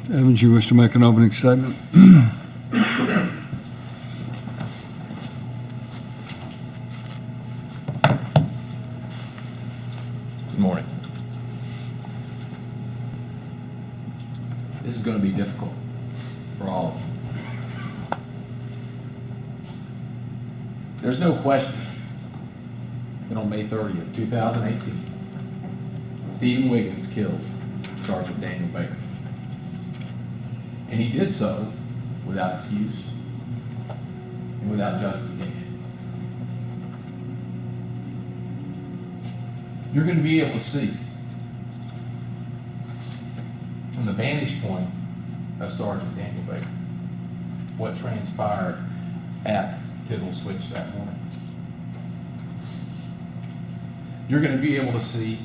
Evans, you wish to make an opening statement? Good morning. This is going to be difficult for all of you. There's no question that on May 30th, 2018, Stephen Wiggins killed Sergeant Daniel Baker. And he did so without excuse and without justification. You're going to be able to see from the vantage point of Sergeant Daniel Baker what transpired at Tidwell Switch that morning. You're going to be able to see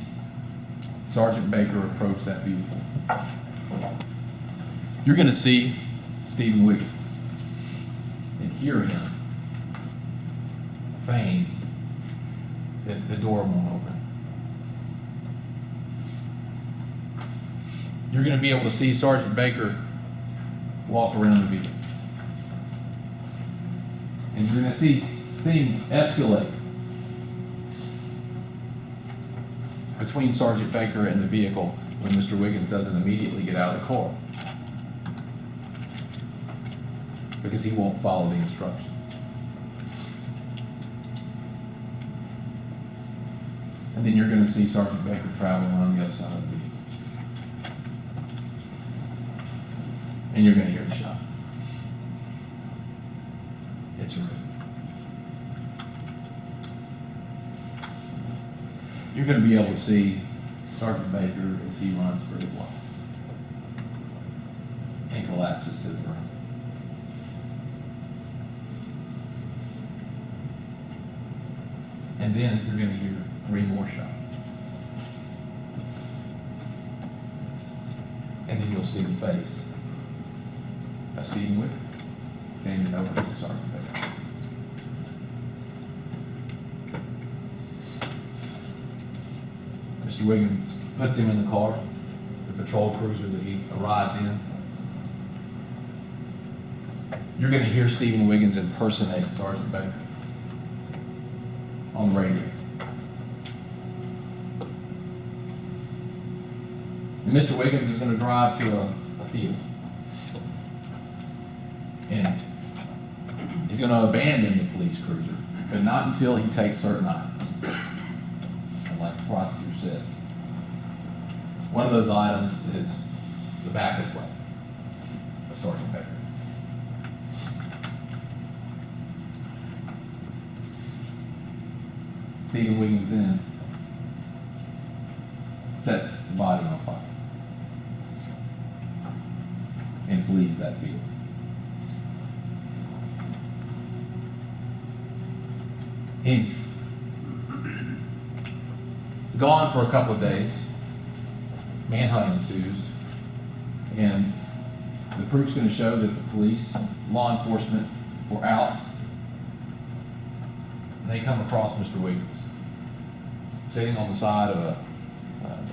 Sergeant Baker approach that vehicle. You're going to see Stephen Wiggins and hear him feign that the door won't open. You're going to be able to see Sergeant Baker walk around the vehicle. And you're going to see things escalate between Sergeant Baker and the vehicle when Mr. Wiggins doesn't immediately get out of the car, because he won't follow the instructions. And then you're going to see Sergeant Baker traveling on the other side of the vehicle. And you're going to hear the shots. It's horrific. You're going to be able to see Sergeant Baker as he runs for his life and collapses to the ground. And then you're going to hear 3 more shots. And then you'll see the face of Stephen Wiggins standing over to Sergeant Baker. Mr. Wiggins puts him in the car, the patrol cruiser that he arrived in. You're going to hear Stephen Wiggins impersonate Sergeant Baker on the radio. And Mr. Wiggins is going to drive to a field. And he's going to abandon the police cruiser, but not until he takes certain items. And like the prosecutor said, one of those items is the backup weapon of Sergeant Baker. Stephen Wiggins then sets the body on fire and flees that field. He's gone for a couple of days. Manhunt ensues, and the proof's going to show that the police, law enforcement, were out, and they come across Mr. Wiggins sitting on the side of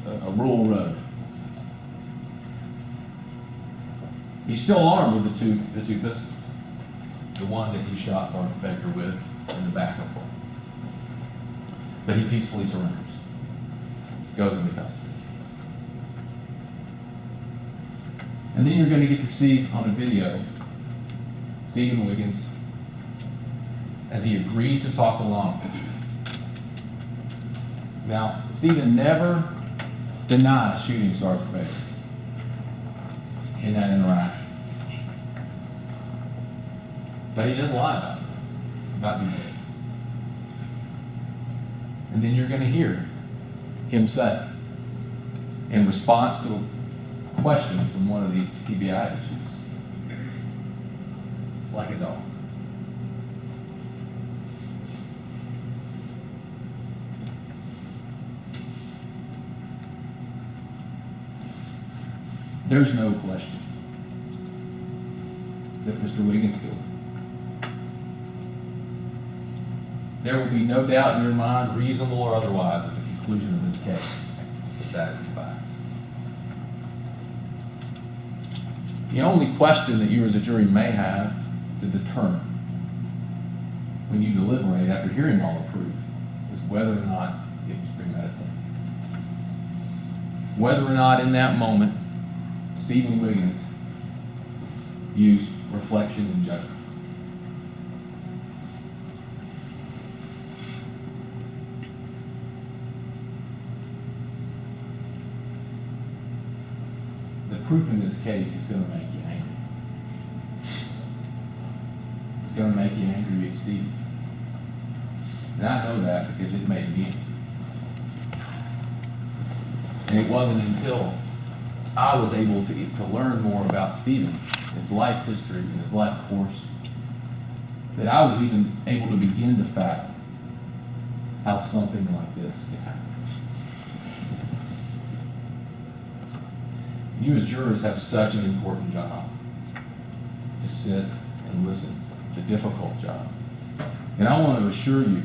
a rural road. He's still armed with the two pistols, the one that he shot Sergeant Baker with in the backup one. But he peacefully surrenders, goes into custody. And then you're going to get to see on a video Stephen Wiggins as he agrees to talk to law enforcement. Now, Stephen never denies shooting Sergeant Baker in that interaction. But he does lie about details. And then you're going to hear him say, in response to a question from one of the TBI agents, like a dog. There's no question that Mr. Wiggins killed him. There will be no doubt in your mind, reasonable or otherwise, at the conclusion of this case, that that is the facts. The only question that you as a jury may have to determine when you deliberate after hearing all the proof is whether or not it was premeditated. Whether or not in that moment Stephen Wiggins used reflection and judgment. The proof in this case is going to make you angry. It's going to make you angry at Stephen. And I know that because it made me angry. And it wasn't until I was able to learn more about Stephen, his life history and his life course, that I was even able to begin to fathom how something like this could happen. You as jurors have such an important job to sit and listen. It's a difficult job. And I want to assure you,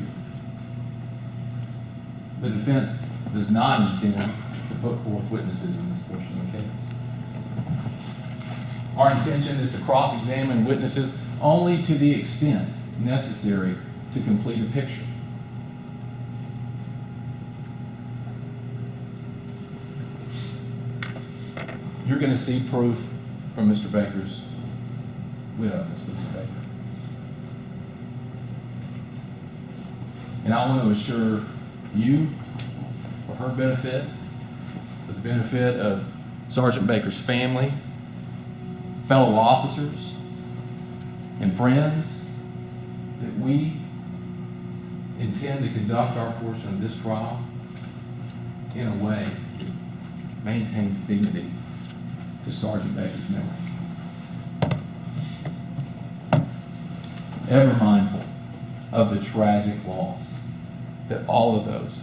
the defense does not intend to put forth witnesses in this portion of the case. Our intention is to cross-examine witnesses only to the extent necessary to complete a picture. You're going to see proof from Mr. Baker's widow, Ms. Lucy Baker. And I want to assure you, for her benefit, for the benefit of Sergeant Baker's family, fellow officers, and friends, that we intend to conduct our portion of this trial in a way that maintains dignity to Sergeant Baker's memory. Ever mindful of the tragic loss that all of those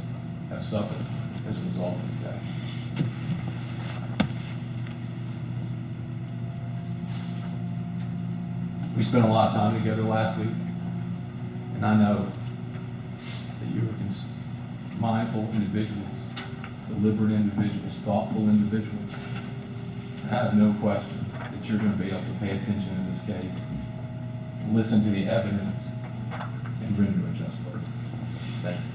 have suffered as a result of these actions. We spent a lot of time together last week, and I know that you are mindful individuals, deliberate individuals, thoughtful individuals. I have no question that you're going to be able to pay attention in this case, listen to the evidence, and render a just verdict. Thank you.